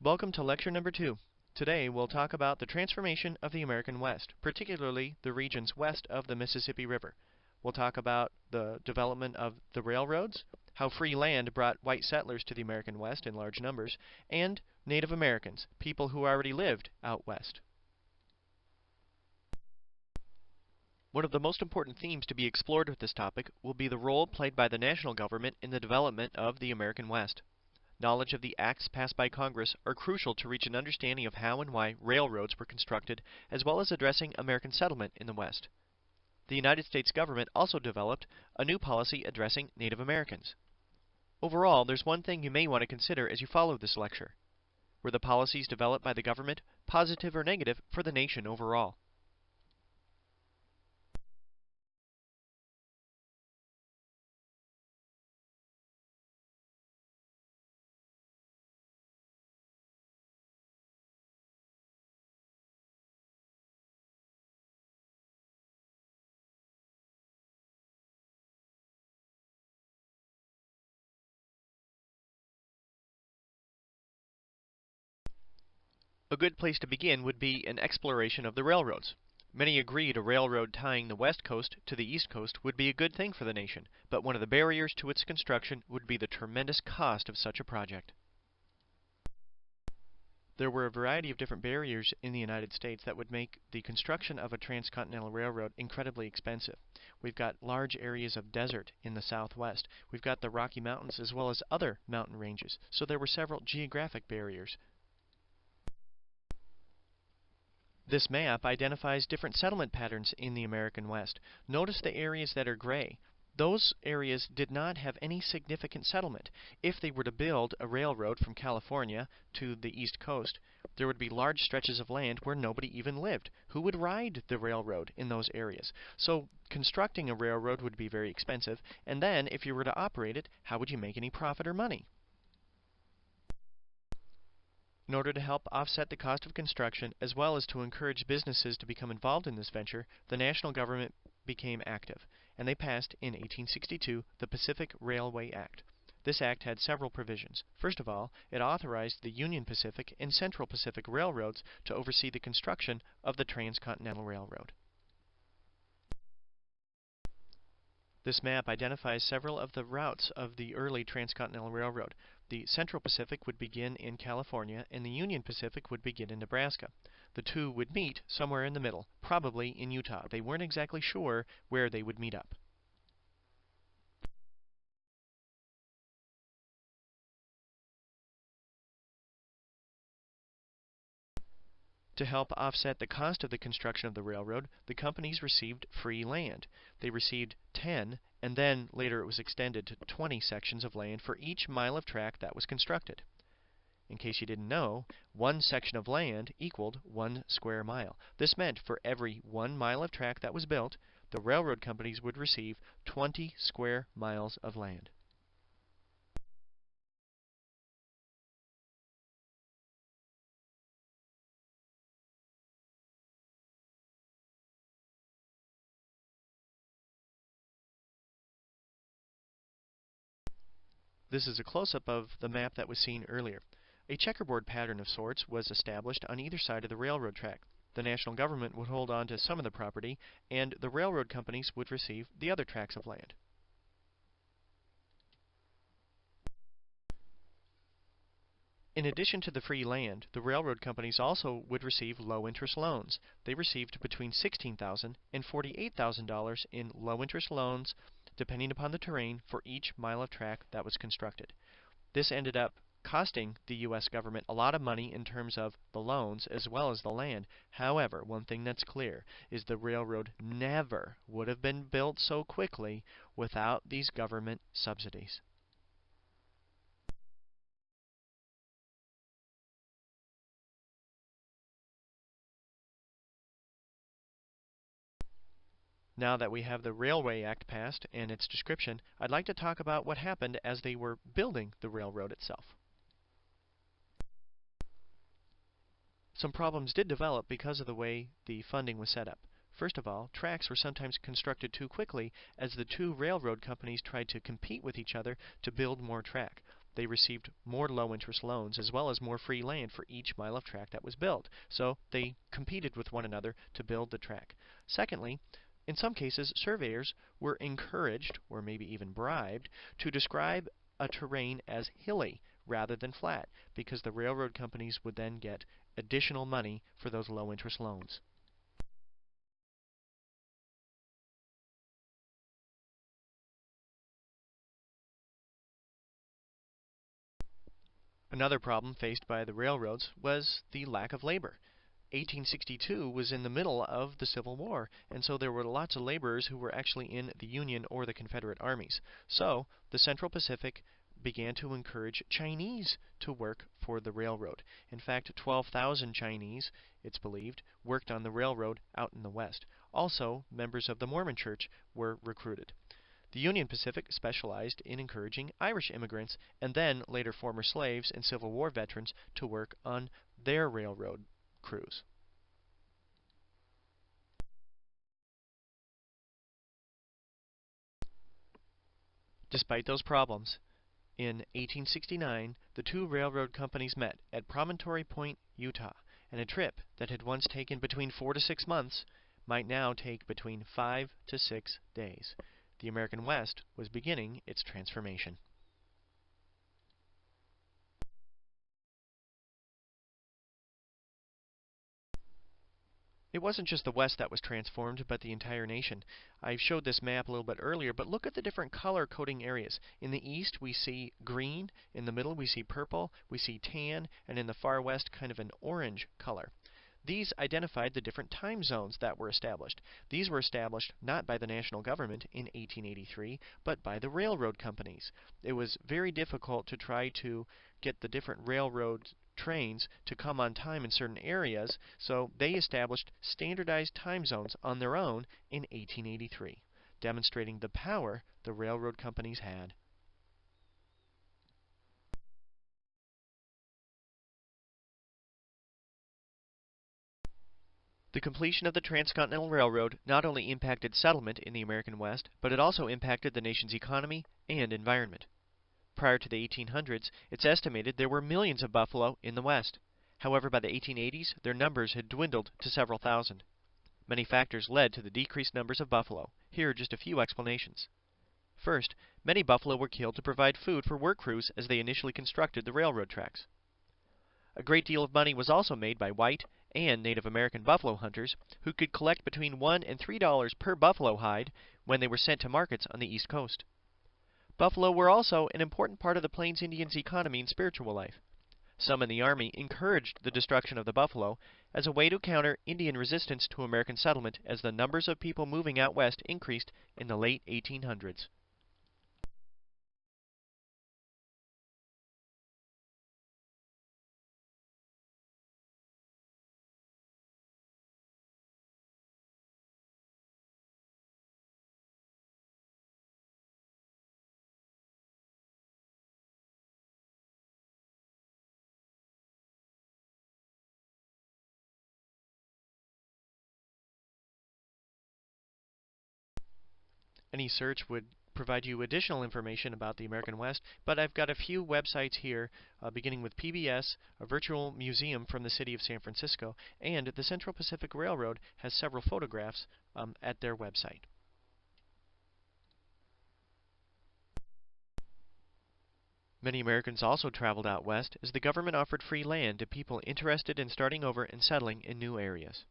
Welcome to lecture number 2. Today we'll talk about the transformation of the American West, particularly the regions west of the Mississippi River. We'll talk about the development of the railroads, how free land brought white settlers to the American West in large numbers, and Native Americans, people who already lived out west. One of the most important themes to be explored with this topic will be the role played by the national government in the development of the American West. Knowledge of the acts passed by Congress are crucial to reach an understanding of how and why railroads were constructed, as well as addressing American settlement in the West. The United States government also developed a new policy addressing Native Americans. Overall, there's one thing you may want to consider as you follow this lecture. Were the policies developed by the government positive or negative for the nation overall? A good place to begin would be an exploration of the railroads. Many agreed a railroad tying the west coast to the east coast would be a good thing for the nation, but one of the barriers to its construction would be the tremendous cost of such a project. There were a variety of different barriers in the United States that would make the construction of a transcontinental railroad incredibly expensive. We've got large areas of desert in the southwest. We've got the Rocky Mountains as well as other mountain ranges, so there were several geographic barriers. This map identifies different settlement patterns in the American West. Notice the areas that are gray. Those areas did not have any significant settlement. If they were to build a railroad from California to the East Coast, there would be large stretches of land where nobody even lived. Who would ride the railroad in those areas? So constructing a railroad would be very expensive, and then if you were to operate it, how would you make any profit or money? In order to help offset the cost of construction, as well as to encourage businesses to become involved in this venture, the national government became active, and they passed in 1862 the Pacific Railway Act. This act had several provisions. First of all, it authorized the Union Pacific and Central Pacific Railroads to oversee the construction of the Transcontinental Railroad. This map identifies several of the routes of the early Transcontinental Railroad. The Central Pacific would begin in California, and the Union Pacific would begin in Nebraska. The two would meet somewhere in the middle, probably in Utah. They weren't exactly sure where they would meet up. To help offset the cost of the construction of the railroad, the companies received free land. They received 10, and then later it was extended to 20 sections of land for each mile of track that was constructed. In case you didn't know, one section of land equaled 1 square mile. This meant for every 1 mile of track that was built, the railroad companies would receive 20 square miles of land. This is a close-up of the map that was seen earlier. A checkerboard pattern of sorts was established on either side of the railroad track. The national government would hold on to some of the property, and the railroad companies would receive the other tracts of land. In addition to the free land, the railroad companies also would receive low-interest loans. They received between $16,000 and $48,000 in low-interest loans, depending upon the terrain, for each mile of track that was constructed. This ended up costing the U.S. government a lot of money in terms of the loans as well as the land. However, one thing that's clear is the railroad never would have been built so quickly without these government subsidies. Now that we have the Railway Act passed and its description, I'd like to talk about what happened as they were building the railroad itself. Some problems did develop because of the way the funding was set up. First of all, tracks were sometimes constructed too quickly as the two railroad companies tried to compete with each other to build more track. they received more low-interest loans as well as more free land for each mile of track that was built. So they competed with one another to build the track. Secondly, in some cases, surveyors were encouraged, or maybe even bribed, to describe a terrain as hilly rather than flat, because the railroad companies would then get additional money for those low-interest loans. Another problem faced by the railroads was the lack of labor. 1862 was in the middle of the Civil War, and so there were lots of laborers who were actually in the Union or the Confederate armies. So the Central Pacific began to encourage Chinese to work for the railroad. In fact, 12,000 Chinese, it's believed, worked on the railroad out in the West. Also, members of the Mormon Church were recruited. The Union Pacific specialized in encouraging Irish immigrants and then later former slaves and Civil War veterans to work on their railroad crews. Despite those problems, in 1869 the two railroad companies met at Promontory Point, Utah, and a trip that had once taken between 4 to 6 months might now take between 5 to 6 days. The American West was beginning its transformation. It wasn't just the West that was transformed, but the entire nation. I showed this map a little bit earlier, but look at the different color coding areas. In the east, we see green. In the middle, we see purple. We see tan. And in the far west, kind of an orange color. These identified the different time zones that were established. These were established not by the national government in 1883, but by the railroad companies. It was very difficult to try to get the different railroad trains to come on time in certain areas, so they established standardized time zones on their own in 1883, demonstrating the power the railroad companies had. The completion of the Transcontinental Railroad not only impacted settlement in the American West, but it also impacted the nation's economy and environment. Prior to the 1800s, it's estimated there were millions of buffalo in the West. However, by the 1880s, their numbers had dwindled to several thousand. Many factors led to the decreased numbers of buffalo. Here are just a few explanations. First, many buffalo were killed to provide food for work crews as they initially constructed the railroad tracks. A great deal of money was also made by white and Native American buffalo hunters who could collect between $1 and $3 per buffalo hide when they were sent to markets on the East Coast. Buffalo were also an important part of the Plains Indians' economy and spiritual life. Some in the Army encouraged the destruction of the buffalo as a way to counter Indian resistance to American settlement as the numbers of people moving out west increased in the late 1800s. Any search would provide you additional information about the American West, but I've got a few websites here, beginning with PBS, a virtual museum from the city of San Francisco, and the Central Pacific Railroad has several photographs at their website. Many Americans also traveled out west as the government offered free land to people interested in starting over and settling in new areas.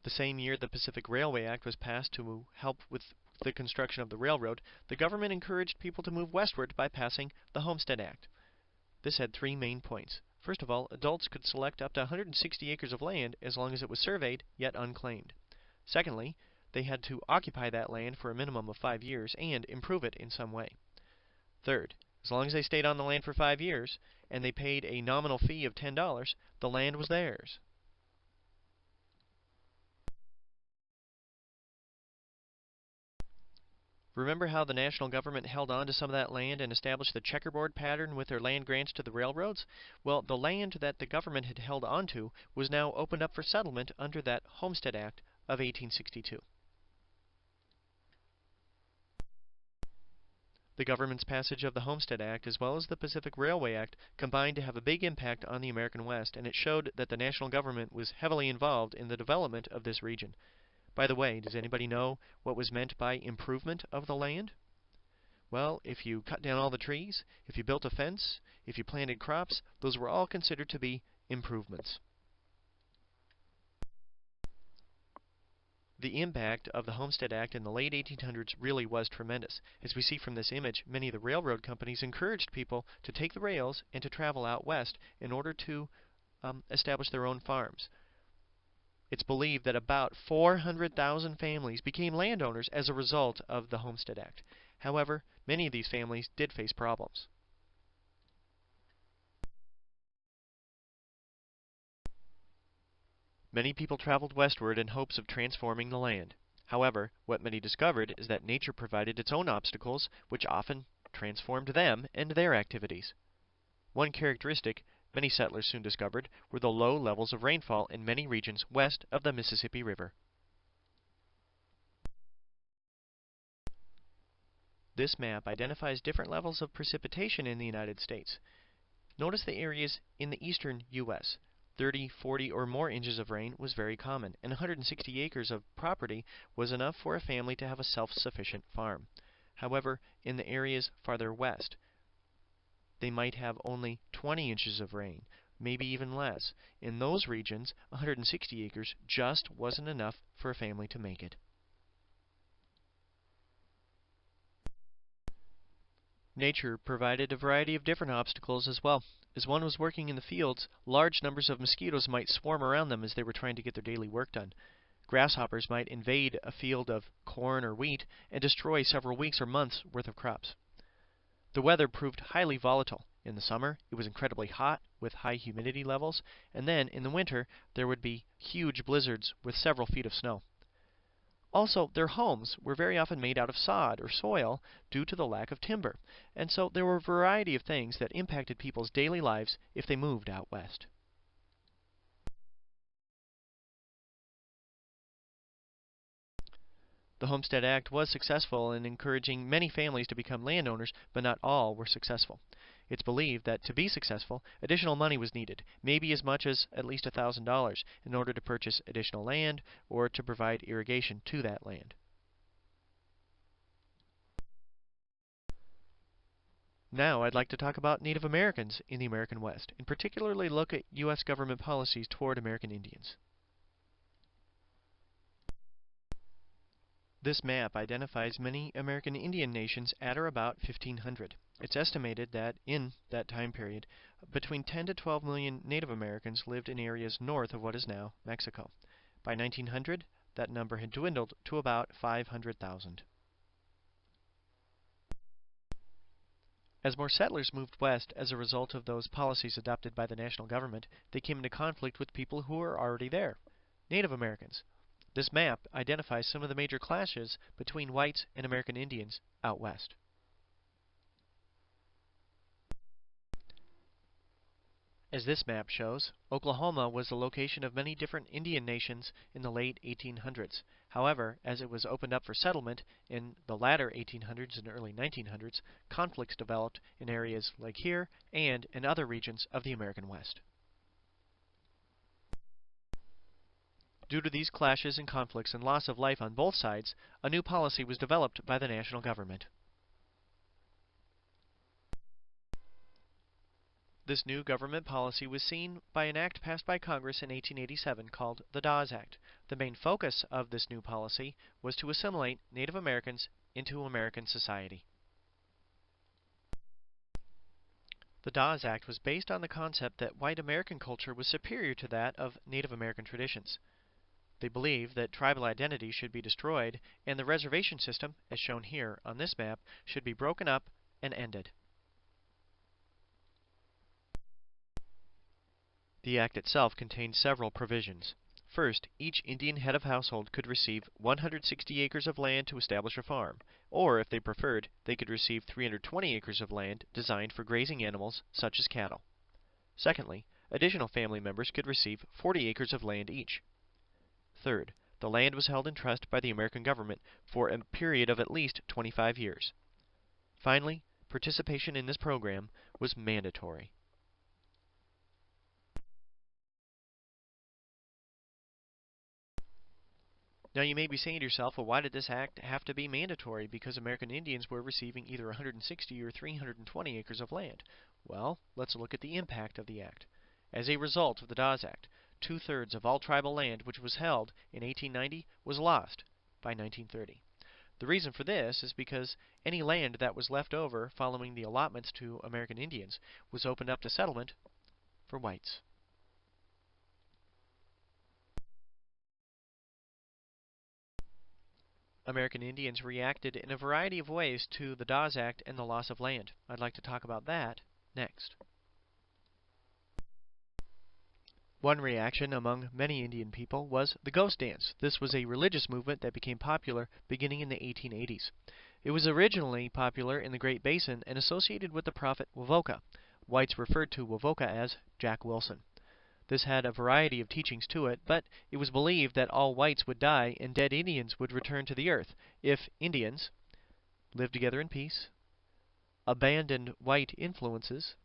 The same year the Pacific Railway Act was passed to help with the construction of the railroad, the government encouraged people to move westward by passing the Homestead Act. This had three main points. First of all, adults could select up to 160 acres of land as long as it was surveyed yet unclaimed. Secondly, they had to occupy that land for a minimum of 5 years and improve it in some way. Third, as long as they stayed on the land for 5 years and they paid a nominal fee of $10, the land was theirs. Remember how the national government held on to some of that land and established the checkerboard pattern with their land grants to the railroads? Well, the land that the government had held on to was now opened up for settlement under that Homestead Act of 1862. The government's passage of the Homestead Act as well as the Pacific Railway Act combined to have a big impact on the American West, and it showed that the national government was heavily involved in the development of this region. By the way, does anybody know what was meant by improvement of the land? Well, if you cut down all the trees, if you built a fence, if you planted crops, those were all considered to be improvements. The impact of the Homestead Act in the late 1800s really was tremendous. As we see from this image, many of the railroad companies encouraged people to take the rails and to travel out west in order to establish their own farms. It's believed that about 400,000 families became landowners as a result of the Homestead Act. However, many of these families did face problems. Many people traveled westward in hopes of transforming the land. However, what many discovered is that nature provided its own obstacles, which often transformed them and their activities. One characteristic many settlers soon discovered were the low levels of rainfall in many regions west of the Mississippi River. This map identifies different levels of precipitation in the United States. Notice the areas in the eastern U.S. 30, 40, or more inches of rain was very common, and 160 acres of property was enough for a family to have a self-sufficient farm. However, in the areas farther west, they might have only 20 inches of rain, maybe even less. In those regions, 160 acres just wasn't enough for a family to make it. Nature provided a variety of different obstacles as well. As one was working in the fields, large numbers of mosquitoes might swarm around them as they were trying to get their daily work done. Grasshoppers might invade a field of corn or wheat and destroy several weeks or months' worth of crops. The weather proved highly volatile. In the summer, it was incredibly hot with high humidity levels, and then in the winter, there would be huge blizzards with several feet of snow. Also, their homes were very often made out of sod or soil due to the lack of timber, and so there were a variety of things that impacted people's daily lives if they moved out west. The Homestead Act was successful in encouraging many families to become landowners, but not all were successful. It's believed that to be successful, additional money was needed, maybe as much as at least $1,000, in order to purchase additional land or to provide irrigation to that land. Now I'd like to talk about Native Americans in the American West, and particularly look at U.S. government policies toward American Indians. This map identifies many American Indian nations at or about 1500. It's estimated that in that time period, between 10 to 12 million Native Americans lived in areas north of what is now Mexico. By 1900, that number had dwindled to about 500,000. As more settlers moved west as a result of those policies adopted by the national government, they came into conflict with people who were already there, Native Americans. This map identifies some of the major clashes between whites and American Indians out west. As this map shows, Oklahoma was the location of many different Indian nations in the late 1800s. However, as it was opened up for settlement in the latter 1800s and early 1900s, conflicts developed in areas like here and in other regions of the American West. Due to these clashes and conflicts and loss of life on both sides, a new policy was developed by the national government. This new government policy was seen by an act passed by Congress in 1887 called the Dawes Act. The main focus of this new policy was to assimilate Native Americans into American society. The Dawes Act was based on the concept that white American culture was superior to that of Native American traditions. They believed that tribal identity should be destroyed, and the reservation system, as shown here on this map, should be broken up and ended. The Act itself contained several provisions. First, each Indian head of household could receive 160 acres of land to establish a farm, or, if they preferred, they could receive 320 acres of land designed for grazing animals such as cattle. Secondly, additional family members could receive 40 acres of land each. Third, the land was held in trust by the American government for a period of at least 25 years. Finally, participation in this program was mandatory. Now you may be saying to yourself, well, why did this act have to be mandatory? Because American Indians were receiving either 160 or 320 acres of land. Well, let's look at the impact of the act. As a result of the Dawes Act, 2/3 of all tribal land which was held in 1890 was lost by 1930. The reason for this is because any land that was left over following the allotments to American Indians was opened up to settlement for whites. American Indians reacted in a variety of ways to the Dawes Act and the loss of land. I'd like to talk about that next. One reaction among many Indian people was the ghost dance. This was a religious movement that became popular beginning in the 1880s. It was originally popular in the Great Basin and associated with the prophet Wovoka. Whites referred to Wovoka as Jack Wilson. This had a variety of teachings to it, but it was believed that all whites would die and dead Indians would return to the earth if Indians lived together in peace, abandoned white influences,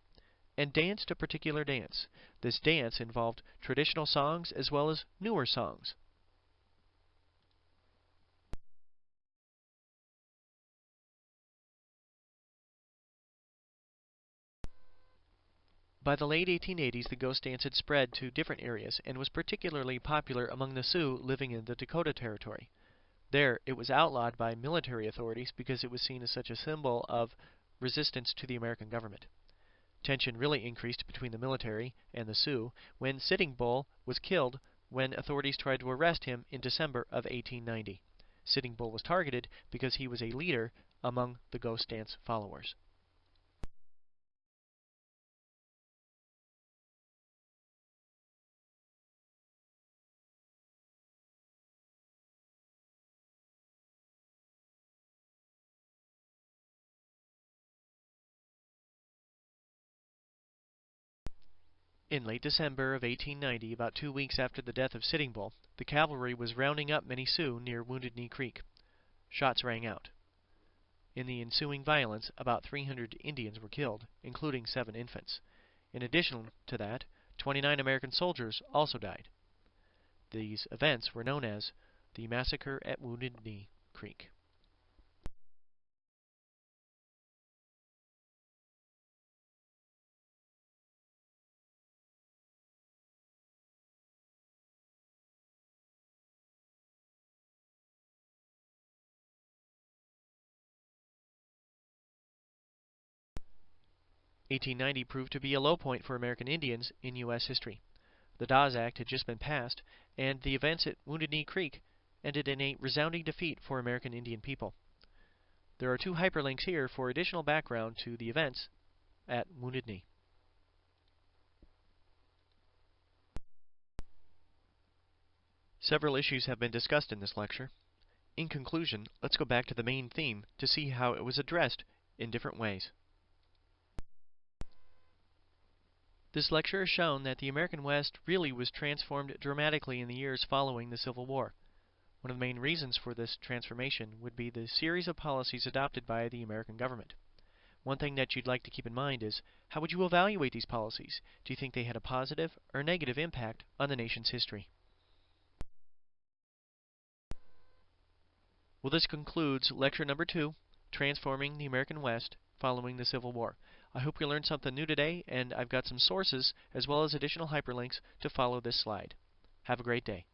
and danced a particular dance. This dance involved traditional songs as well as newer songs. By the late 1880s, the ghost dance had spread to different areas and was particularly popular among the Sioux living in the Dakota Territory. There, it was outlawed by military authorities because it was seen as such a symbol of resistance to the American government. Tension really increased between the military and the Sioux when Sitting Bull was killed when authorities tried to arrest him in December of 1890. Sitting Bull was targeted because he was a leader among the ghost dance followers. In late December of 1890, about 2 weeks after the death of Sitting Bull, the cavalry was rounding up many Sioux near Wounded Knee Creek. Shots rang out. In the ensuing violence, about 300 Indians were killed, including 7 infants. In addition to that, 29 American soldiers also died. These events were known as the Massacre at Wounded Knee Creek. (1890) proved to be a low point for American Indians in U.S. history. The Dawes Act had just been passed, and the events at Wounded Knee Creek ended in a resounding defeat for American Indian people. There are 2 hyperlinks here for additional background to the events at Wounded Knee. Several issues have been discussed in this lecture. In conclusion, let's go back to the main theme to see how it was addressed in different ways. This lecture has shown that the American West really was transformed dramatically in the years following the Civil War. One of the main reasons for this transformation would be the series of policies adopted by the American government. One thing that you'd like to keep in mind is, how would you evaluate these policies? Do you think they had a positive or negative impact on the nation's history? Well, this concludes lecture number 2, Transforming the American West Following the Civil War. I hope you learned something new today, and I've got some sources as well as additional hyperlinks to follow this slide. Have a great day.